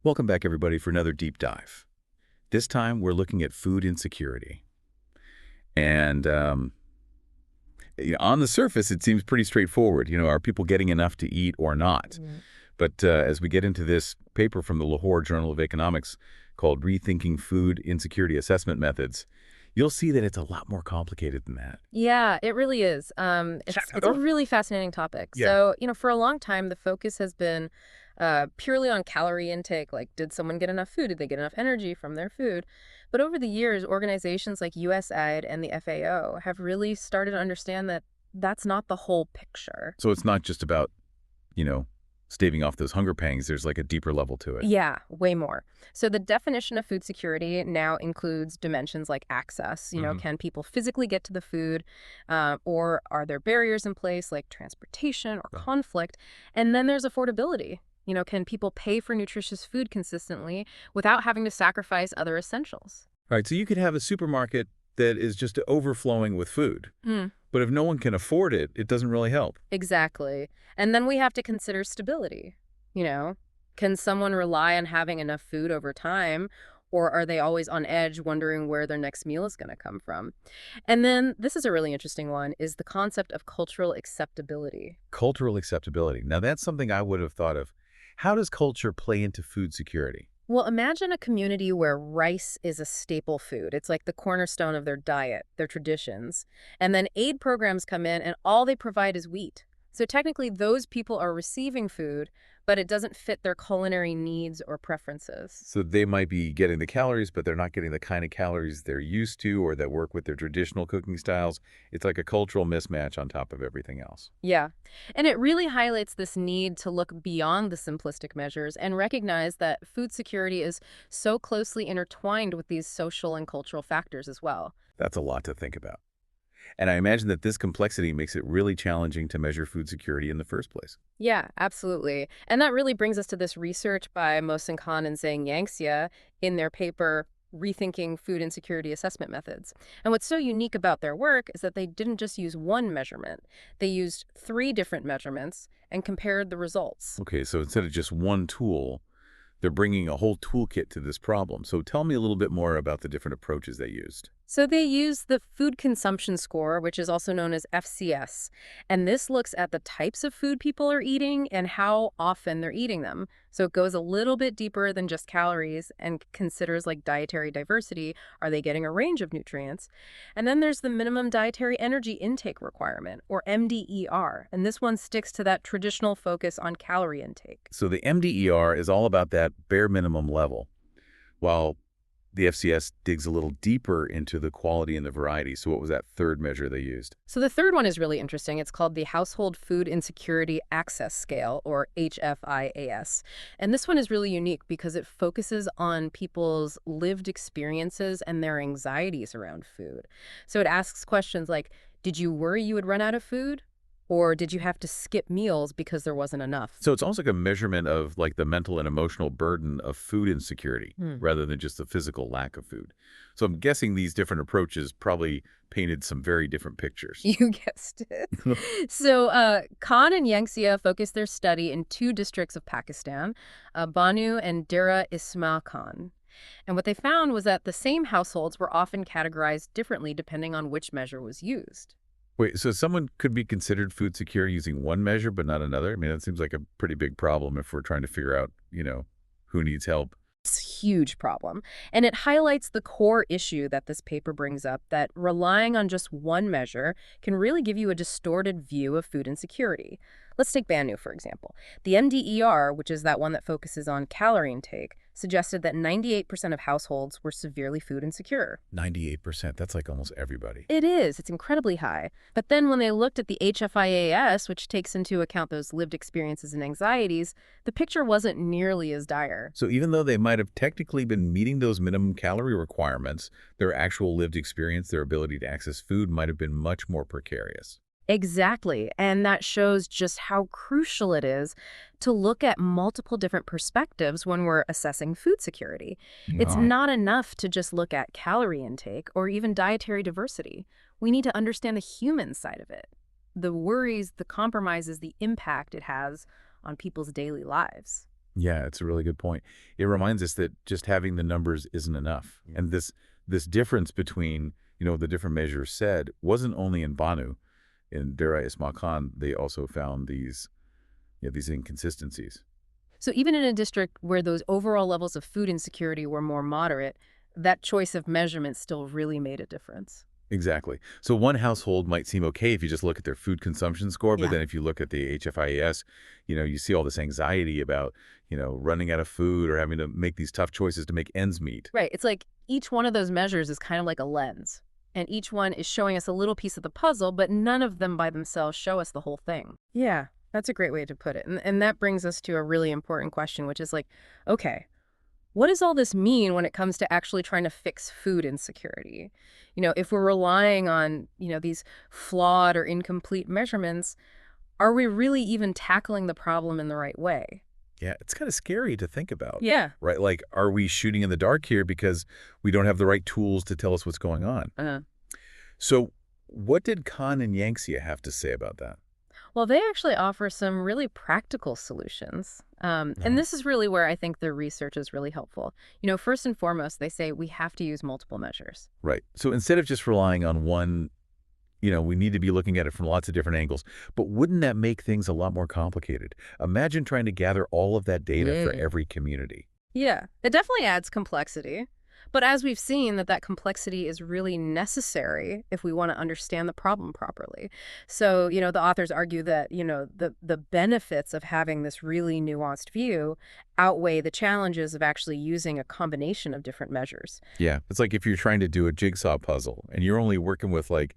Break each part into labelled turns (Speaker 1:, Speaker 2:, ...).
Speaker 1: Welcome back, everybody, for another deep dive. This time, we're looking at food insecurity. And on the surface, it seems pretty straightforward. Are people getting enough to eat or not?
Speaker 2: Mm.
Speaker 1: But as we get into this paper from the Lahore Journal of Economics called Rethinking Food Insecurity Assessment Methods, you'll see that it's a lot more complicated than that.
Speaker 2: Yeah, it really is. It's a really fascinating topic.
Speaker 1: Yeah.
Speaker 2: So, for a long time, the focus has been purely on calorie intake. Like, did someone get enough food? Did they get enough energy from their food? But over the years, organizations like USAID and the FAO have really started to understand that that's not the whole picture.
Speaker 1: So it's not just about, you know, staving off those hunger pangs. There's like a deeper level to it.
Speaker 2: Yeah, way more. So the definition of food security now includes dimensions like access. Can people physically get to the food? Or are there barriers in place like transportation or conflict? And then there's affordability. Can people pay for nutritious food consistently without having to sacrifice other essentials?
Speaker 1: Right, so you could have a supermarket that is just overflowing with food. But if no one can afford it, it doesn't really help.
Speaker 2: Exactly. And then we have to consider stability. Can someone rely on having enough food over time, or are they always on edge wondering where their next meal is going to come from? And then this is a really interesting one, is the concept of cultural acceptability.
Speaker 1: Cultural acceptability. Now, that's something I would have thought of. How does culture play into food security?
Speaker 2: Well, imagine a community where rice is a staple food. It's like the cornerstone of their diet, their traditions. And then aid programs come in and all they provide is wheat. So technically those people are receiving food, but it doesn't fit their culinary needs or preferences.
Speaker 1: So they might be getting the calories, but they're not getting the kind of calories they're used to or that work with their traditional cooking styles. It's like a cultural mismatch on top of everything else.
Speaker 2: Yeah. And it really highlights this need to look beyond the simplistic measures and recognize that food security is so closely intertwined with these social and cultural factors as well.
Speaker 1: That's a lot to think about. And I imagine that this complexity makes it really challenging to measure food security in the first place.
Speaker 2: Yeah, absolutely. And that really brings us to this research by Mohsen Khan and Zhang Yangxia in their paper, Rethinking Food Insecurity Assessment Methods. And what's so unique about their work is that they didn't just use one measurement. They used 3 different measurements and compared the results.
Speaker 1: Okay, so instead of just one tool, they're bringing a whole toolkit to this problem. So tell me a little bit more about the different approaches they used.
Speaker 2: So they use the food consumption score, which is also known as FCS. And this looks at the types of food people are eating and how often they're eating them. So it goes a little bit deeper than just calories and considers like dietary diversity. Are they getting a range of nutrients? And then there's the minimum dietary energy intake requirement, or MDER. And this one sticks to that traditional focus on calorie intake.
Speaker 1: So the MDER is all about that bare minimum level, while the FCS digs a little deeper into the quality and the variety. So what was that third measure they used?
Speaker 2: So the third one is really interesting. It's called the Household Food Insecurity Access Scale, or HFIAS. And this one is really unique because it focuses on people's lived experiences and their anxieties around food. So it asks questions like, did you worry you would run out of food? Or did you have to skip meals because there wasn't enough?
Speaker 1: So it's almost like a measurement of like the mental and emotional burden of food insecurity rather than just the physical lack of food. So I'm guessing these different approaches probably painted some very different pictures.
Speaker 2: You guessed it. So Khan and Yangxia focused their study in 2 districts of Pakistan, Banu and Dera Ismail Khan. And what they found was that the same households were often categorized differently depending on which measure was used.
Speaker 1: Wait, so someone could be considered food secure using one measure but not another? I mean, that seems like a pretty big problem if we're trying to figure out, who needs help.
Speaker 2: It's a huge problem. And it highlights the core issue that this paper brings up, that relying on just one measure can really give you a distorted view of food insecurity. Let's take Banu, for example. The MDER, which is that one that focuses on calorie intake, suggested that 98% of households were severely food insecure.
Speaker 1: 98%, that's like almost everybody.
Speaker 2: It is. It's incredibly high. But then when they looked at the HFIAS, which takes into account those lived experiences and anxieties, the picture wasn't nearly as dire.
Speaker 1: So even though they might have technically been meeting those minimum calorie requirements, their actual lived experience, their ability to access food might have been much more precarious.
Speaker 2: Exactly. And that shows just how crucial it is to look at multiple different perspectives when we're assessing food security. It's not enough to just look at calorie intake or even dietary diversity. We need to understand the human side of it, the worries, the compromises, the impact it has on people's daily lives.
Speaker 1: Yeah, it's a really good point. It reminds us that just having the numbers isn't enough. And this difference between, the different measures said wasn't only in Banu. In Dera Ismail Khan, they also found these inconsistencies.
Speaker 2: So even in a district where those overall levels of food insecurity were more moderate, that choice of measurement still really made a difference.
Speaker 1: Exactly. So one household might seem okay if you just look at their food consumption score, but
Speaker 2: Yeah.
Speaker 1: then if you look at the HFIAS, you see all this anxiety about, running out of food or having to make these tough choices to make ends meet.
Speaker 2: Right. It's like each one of those measures is kind of like a lens. And each one is showing us a little piece of the puzzle, but none of them by themselves show us the whole thing. Yeah, that's a great way to put it. And that brings us to a really important question, which is like, okay, what does all this mean when it comes to actually trying to fix food insecurity? If we're relying on, these flawed or incomplete measurements, are we really even tackling the problem in the right way?
Speaker 1: Yeah, it's kind of scary to think about,
Speaker 2: Yeah.
Speaker 1: right? Like, are we shooting in the dark here because we don't have the right tools to tell us what's going on?
Speaker 2: Uh,
Speaker 1: So what did Khan and Yangtze have to say about that?
Speaker 2: well, they actually offer some really practical solutions. And
Speaker 1: No.
Speaker 2: this is really where I think their research is really helpful. First and foremost, they say we have to use multiple measures.
Speaker 1: Right. So instead of just relying on one, we need to be looking at it from lots of different angles. But wouldn't that make things a lot more complicated? Imagine trying to gather all of that data for
Speaker 2: Yeah.
Speaker 1: every community.
Speaker 2: Yeah, it definitely adds complexity. But as we've seen, that complexity is really necessary if we want to understand the problem properly. So, the authors argue that, the benefits of having this really nuanced view outweigh the challenges of actually using a combination of different measures.
Speaker 1: Yeah. It's like if you're trying to do a jigsaw puzzle and you're only working with like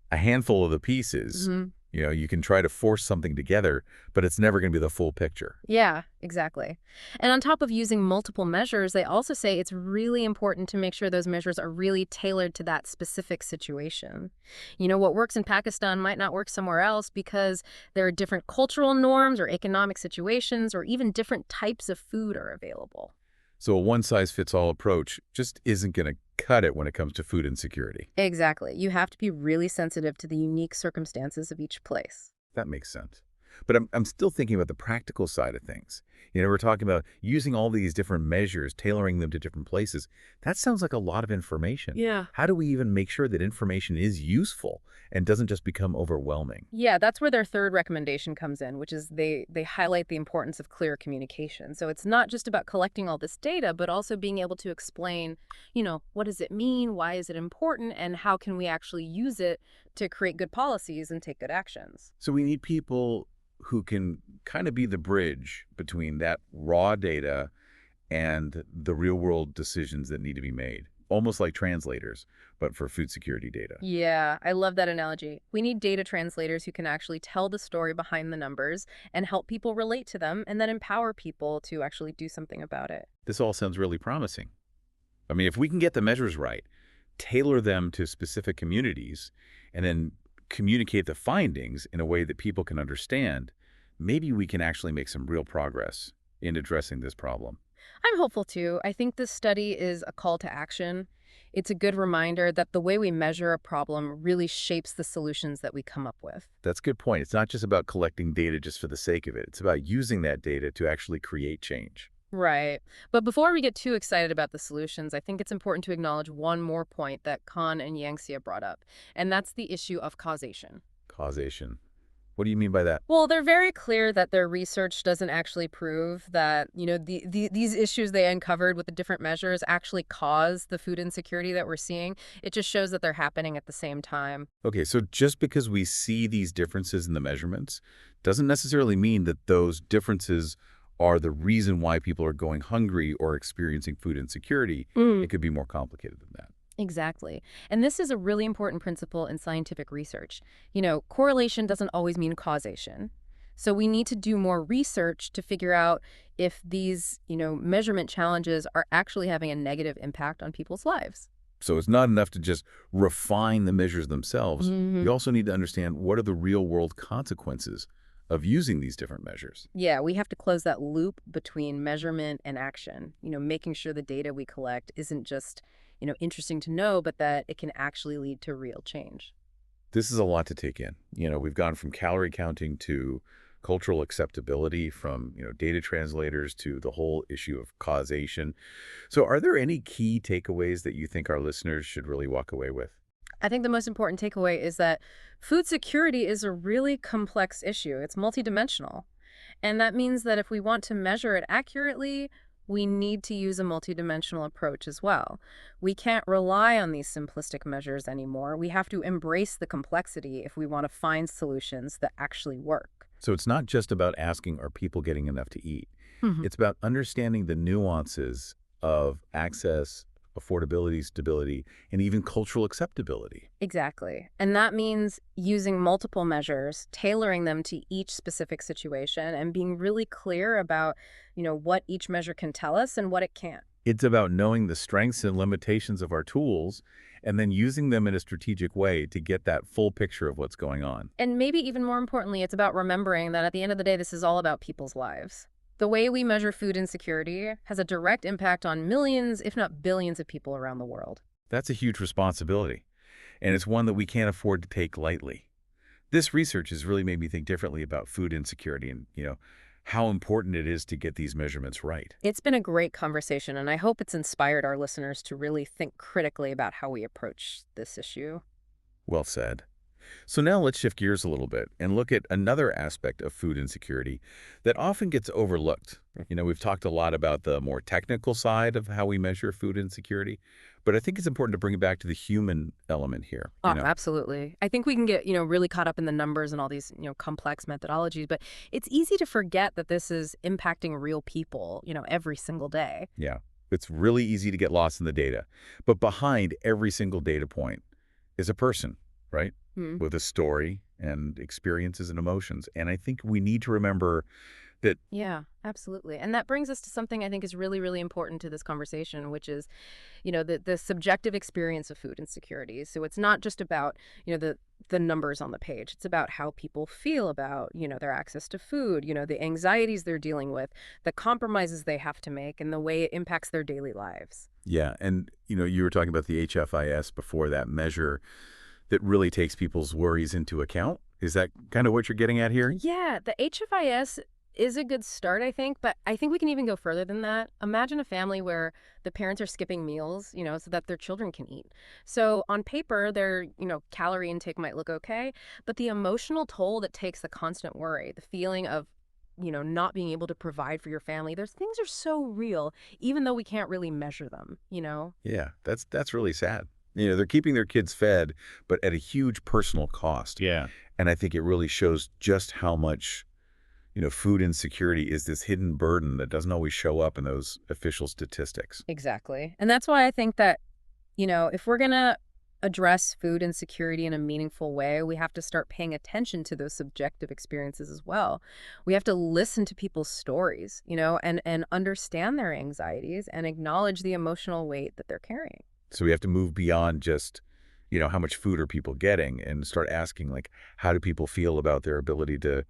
Speaker 1: a handful of the pieces, you can try to force something together, but it's never going to be the full picture.
Speaker 2: Yeah, exactly. And on top of using multiple measures, they also say it's really important to make sure those measures are really tailored to that specific situation. What works in Pakistan might not work somewhere else because there are different cultural norms or economic situations or even different types of food are available.
Speaker 1: So a one-size-fits-all approach just isn't going to cut it when it comes to food insecurity.
Speaker 2: Exactly. You have to be really sensitive to the unique circumstances of each place.
Speaker 1: That makes sense. But I'm still thinking about the practical side of things. We're talking about using all these different measures, tailoring them to different places. That sounds like a lot of information.
Speaker 2: Yeah.
Speaker 1: How do we even make sure that information is useful and doesn't just become overwhelming?
Speaker 2: Yeah, that's where their third recommendation comes in, which is they highlight the importance of clear communication. So it's not just about collecting all this data, but also being able to explain, what does it mean, why is it important, and how can we actually use it to create good policies and take good actions.
Speaker 1: So we need people who can kind of be the bridge between that raw data and the real-world decisions that need to be made, almost like translators, but for food security data.
Speaker 2: Yeah, I love that analogy. We need data translators who can actually tell the story behind the numbers and help people relate to them and then empower people to actually do something about it.
Speaker 1: This all sounds really promising. I mean, if we can get the measures right, tailor them to specific communities, and then communicate the findings in a way that people can understand, maybe we can actually make some real progress in addressing this problem.
Speaker 2: I'm hopeful too. I think this study is a call to action. It's a good reminder that the way we measure a problem really shapes the solutions that we come up with.
Speaker 1: That's a good point. It's not just about collecting data just for the sake of it. It's about using that data to actually create change.
Speaker 2: Right. But before we get too excited about the solutions, I think it's important to acknowledge one more point that Khan and Yangtze brought up, and that's the issue of causation.
Speaker 1: Causation. What do you mean by that?
Speaker 2: Well, they're very clear that their research doesn't actually prove that, these issues they uncovered with the different measures actually cause the food insecurity that we're seeing. It just shows that they're happening at the same time.
Speaker 1: Okay, so just because we see these differences in the measurements doesn't necessarily mean that those differences are the reason why people are going hungry or experiencing food insecurity.
Speaker 2: Mm.
Speaker 1: It could be more complicated than that.
Speaker 2: Exactly. And this is a really important principle in scientific research. Correlation doesn't always mean causation. So we need to do more research to figure out if these, measurement challenges are actually having a negative impact on people's lives.
Speaker 1: So it's not enough to just refine the measures themselves.
Speaker 2: Mhm.
Speaker 1: You also need to understand what are the real-world consequences of using these different measures.
Speaker 2: Yeah, we have to close that loop between measurement and action, making sure the data we collect isn't just, interesting to know, but that it can actually lead to real change.
Speaker 1: This is a lot to take in. We've gone from calorie counting to cultural acceptability from, data translators to the whole issue of causation. So are there any key takeaways that you think our listeners should really walk away with?
Speaker 2: I think the most important takeaway is that food security is a really complex issue. It's multidimensional. And that means that if we want to measure it accurately, we need to use a multidimensional approach as well. We can't rely on these simplistic measures anymore. We have to embrace the complexity if we want to find solutions that actually work.
Speaker 1: So it's not just about asking, are people getting enough to eat? It's about understanding the nuances of access, affordability, stability, and even cultural acceptability.
Speaker 2: Exactly. And that means using multiple measures, tailoring them to each specific situation, and being really clear about, what each measure can tell us and what it can't.
Speaker 1: It's about knowing the strengths and limitations of our tools and then using them in a strategic way to get that full picture of what's going on.
Speaker 2: And maybe even more importantly, it's about remembering that at the end of the day, this is all about people's lives. The way we measure food insecurity has a direct impact on millions, if not billions of people around the world.
Speaker 1: That's a huge responsibility, and it's one that we can't afford to take lightly. This research has really made me think differently about food insecurity and, how important it is to get these measurements right.
Speaker 2: It's been a great conversation, and I hope it's inspired our listeners to really think critically about how we approach this issue.
Speaker 1: Well said. So now let's shift gears a little bit and look at another aspect of food insecurity that often gets overlooked. We've talked a lot about the more technical side of how we measure food insecurity, but I think it's important to bring it back to the human element here.
Speaker 2: Oh, absolutely. I think we can get, really caught up in the numbers and all these, complex methodologies, but it's easy to forget that this is impacting real people, every single day.
Speaker 1: Yeah, it's really easy to get lost in the data, but behind every single data point is a person, right? With a story and experiences and emotions. And I think we need to remember that.
Speaker 2: Yeah, absolutely. And that brings us to something I think is really, really important to this conversation, which is, the subjective experience of food insecurity. So it's not just about, the numbers on the page. It's about how people feel about, their access to food, the anxieties they're dealing with, the compromises they have to make, and the way it impacts their daily lives.
Speaker 1: Yeah. And, you were talking about the HFIAS before, that measure that really takes people's worries into account. Is that kind of what you're getting at here?
Speaker 2: Yeah, the HFIS is a good start, I think, but I think we can even go further than that. Imagine a family where the parents are skipping meals, so that their children can eat. So on paper, their, calorie intake might look okay, but the emotional toll that takes the constant worry, the feeling of, not being able to provide for your family, those things are so real, even though we can't really measure them.
Speaker 1: Yeah, that's really sad. They're keeping their kids fed, but at a huge personal cost.
Speaker 3: Yeah.
Speaker 1: And I think it really shows just how much, food insecurity is this hidden burden that doesn't always show up in those official statistics.
Speaker 2: Exactly. And that's why I think that, if we're going to address food insecurity in a meaningful way, we have to start paying attention to those subjective experiences as well. We have to listen to people's stories, and understand their anxieties and acknowledge the emotional weight that they're carrying.
Speaker 1: So we have to move beyond just, how much food are people getting and start asking, like, how do people feel about their ability to,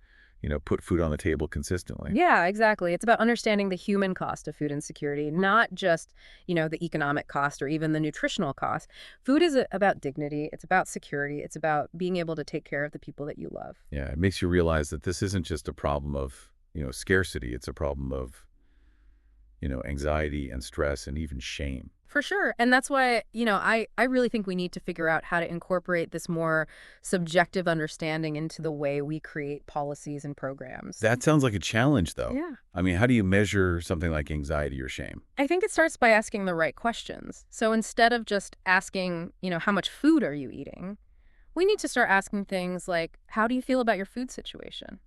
Speaker 1: put food on the table consistently?
Speaker 2: Yeah, exactly. It's about understanding the human cost of food insecurity, not just, the economic cost or even the nutritional cost. Food is about dignity. It's about security. It's about being able to take care of the people that you love.
Speaker 1: Yeah, it makes you realize that this isn't just a problem of, scarcity. It's a problem of, anxiety and stress and even shame.
Speaker 2: For sure. And that's why, I really think we need to figure out how to incorporate this more subjective understanding into the way we create policies and programs.
Speaker 1: That sounds like a challenge, though.
Speaker 2: Yeah.
Speaker 1: I mean, how do you measure something like anxiety or shame?
Speaker 2: I think it starts by asking the right questions. So instead of just asking, how much food are you eating, we need to start asking things like, how do you feel about your food situation?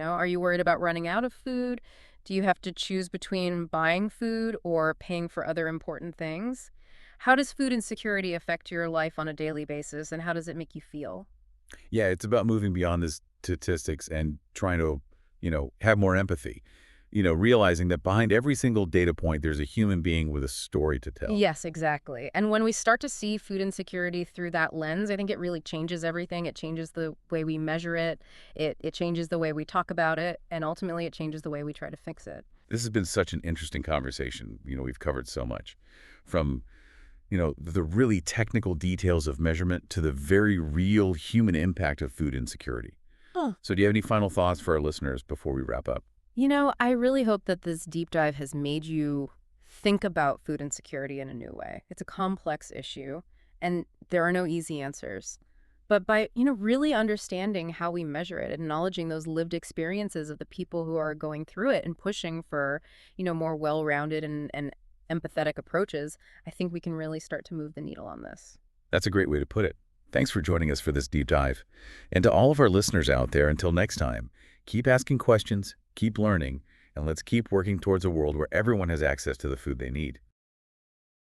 Speaker 2: Are you worried about running out of food? Do you have to choose between buying food or paying for other important things? How does food insecurity affect your life on a daily basis, and how does it make you feel?
Speaker 1: Yeah, it's about moving beyond the statistics and trying to, have more empathy. Realizing that behind every single data point, there's a human being with a story to tell.
Speaker 2: Yes, exactly. And when we start to see food insecurity through that lens, I think it really changes everything. It changes the way we measure it. It changes the way we talk about it. And ultimately, it changes the way we try to fix it.
Speaker 1: This has been such an interesting conversation. We've covered so much from, the really technical details of measurement to the very real human impact of food insecurity. So do you have any final thoughts for our listeners before we wrap up?
Speaker 2: I really hope that this deep dive has made you think about food insecurity in a new way. It's a complex issue, and there are no easy answers. But by, really understanding how we measure it, acknowledging those lived experiences of the people who are going through it and pushing for, more well-rounded and empathetic approaches, I think we can really start to move the needle on this.
Speaker 1: That's a great way to put it. Thanks for joining us for this deep dive. And to all of our listeners out there, until next time, keep asking questions, keep learning, and let's keep working towards a world where everyone has access to the food they need.